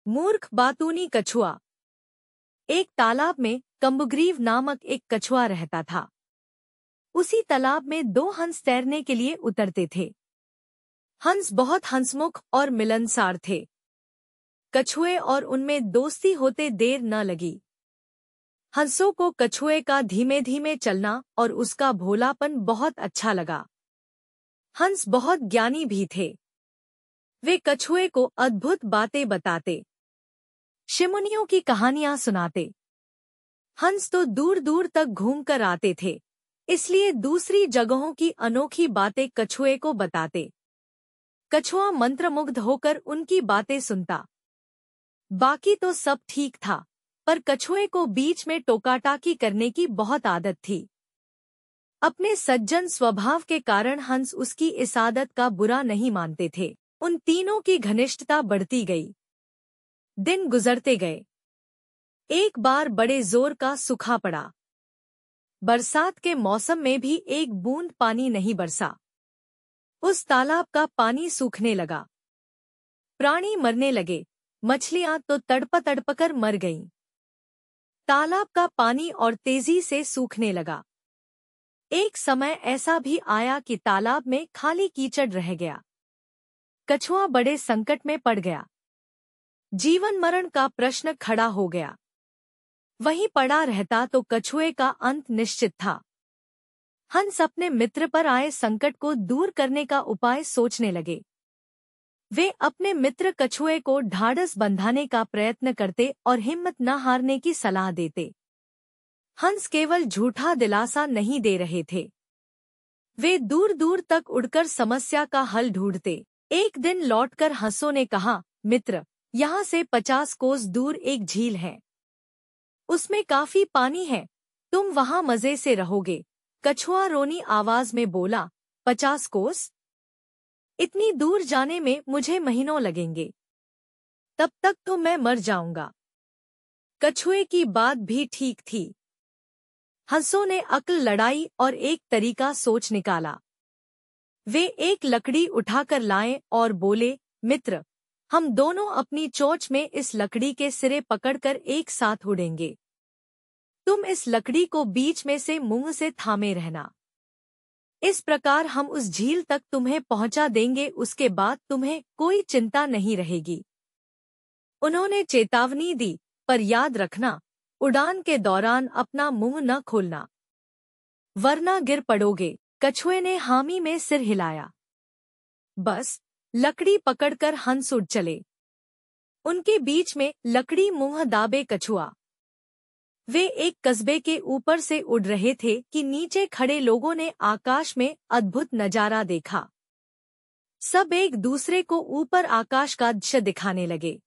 मूर्ख बातूनी कछुआ। एक तालाब में कम्बुग्रीव नामक एक कछुआ रहता था। उसी तालाब में दो हंस तैरने के लिए उतरते थे। हंस बहुत हंसमुख और मिलनसार थे। कछुए और उनमें दोस्ती होते देर न लगी। हंसों को कछुए का धीमे धीमे चलना और उसका भोलापन बहुत अच्छा लगा। हंस बहुत ज्ञानी भी थे। वे कछुए को अद्भुत बातें बताते, शिमुनियों की कहानियां सुनाते। हंस तो दूर दूर तक घूमकर आते थे, इसलिए दूसरी जगहों की अनोखी बातें कछुए को बताते। कछुआ मंत्रमुग्ध होकर उनकी बातें सुनता। बाकी तो सब ठीक था, पर कछुए को बीच में टोकाटाकी करने की बहुत आदत थी। अपने सज्जन स्वभाव के कारण हंस उसकी इस आदत का बुरा नहीं मानते थे। उन तीनों की घनिष्ठता बढ़ती गई। दिन गुजरते गए। एक बार बड़े जोर का सूखा पड़ा। बरसात के मौसम में भी एक बूंद पानी नहीं बरसा। उस तालाब का पानी सूखने लगा। प्राणी मरने लगे। मछलियां तो तड़प तड़पकर मर गईं। तालाब का पानी और तेजी से सूखने लगा। एक समय ऐसा भी आया कि तालाब में खाली कीचड़ रह गया। कछुआ बड़े संकट में पड़ गया। जीवन मरण का प्रश्न खड़ा हो गया। वहीं पड़ा रहता तो कछुए का अंत निश्चित था। हंस अपने मित्र पर आए संकट को दूर करने का उपाय सोचने लगे। वे अपने मित्र कछुए को ढाढ़स बंधाने का प्रयत्न करते और हिम्मत न हारने की सलाह देते। हंस केवल झूठा दिलासा नहीं दे रहे थे, वे दूर दूर तक उड़कर समस्या का हल ढूंढते। एक दिन लौटकर हंसों ने कहा, मित्र, यहाँ से 50 कोस दूर एक झील है। उसमें काफी पानी है, तुम वहाँ मजे से रहोगे। कछुआ रोनी आवाज में बोला, 50 कोस? इतनी दूर जाने में मुझे महीनों लगेंगे। तब तक तो मैं मर जाऊंगा। कछुए की बात भी ठीक थी। हंसों ने अक्ल लड़ाई और एक तरीका सोच निकाला। वे एक लकड़ी उठाकर लाए और बोले, मित्र, हम दोनों अपनी चोंच में इस लकड़ी के सिरे पकड़कर एक साथ उड़ेंगे। तुम इस लकड़ी को बीच में से मुंह से थामे रहना। इस प्रकार हम उस झील तक तुम्हें पहुंचा देंगे। उसके बाद तुम्हें कोई चिंता नहीं रहेगी। उन्होंने चेतावनी दी, पर याद रखना, उड़ान के दौरान अपना मुंह न खोलना, वरना गिर पड़ोगे। कछुए ने हामी में सिर हिलाया। बस लकड़ी पकड़कर हंस उड़ चले। उनके बीच में लकड़ी मुंह दाबे कछुआ। वे एक कस्बे के ऊपर से उड़ रहे थे कि नीचे खड़े लोगों ने आकाश में अद्भुत नजारा देखा। सब एक दूसरे को ऊपर आकाश का दृश्य दिखाने लगे।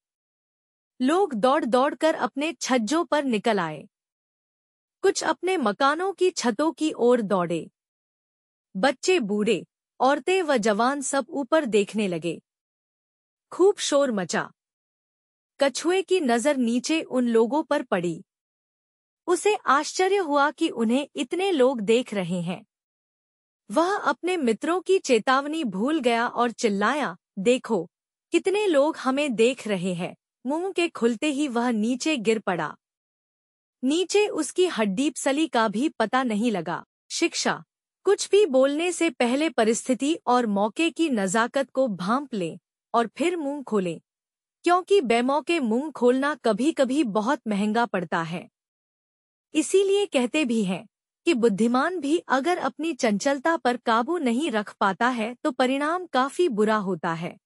लोग दौड़ दौड़कर अपने छज्जों पर निकल आए। कुछ अपने मकानों की छतों की ओर दौड़े। बच्चे, बूढ़े, औरतें व जवान सब ऊपर देखने लगे। खूब शोर मचा। कछुए की नजर नीचे उन लोगों पर पड़ी। उसे आश्चर्य हुआ कि उन्हें इतने लोग देख रहे हैं। वह अपने मित्रों की चेतावनी भूल गया और चिल्लाया, देखो, कितने लोग हमें देख रहे हैं। मुंह के खुलते ही वह नीचे गिर पड़ा। नीचे उसकी हड्डी का भी पता नहीं लगा। शिक्षा: कुछ भी बोलने से पहले परिस्थिति और मौके की नज़ाकत को भांप लें और फिर मुंह खोलें, क्योंकि बेमौके मुंह खोलना कभी कभी बहुत महंगा पड़ता है। इसीलिए कहते भी हैं कि बुद्धिमान भी अगर अपनी चंचलता पर काबू नहीं रख पाता है तो परिणाम काफी बुरा होता है।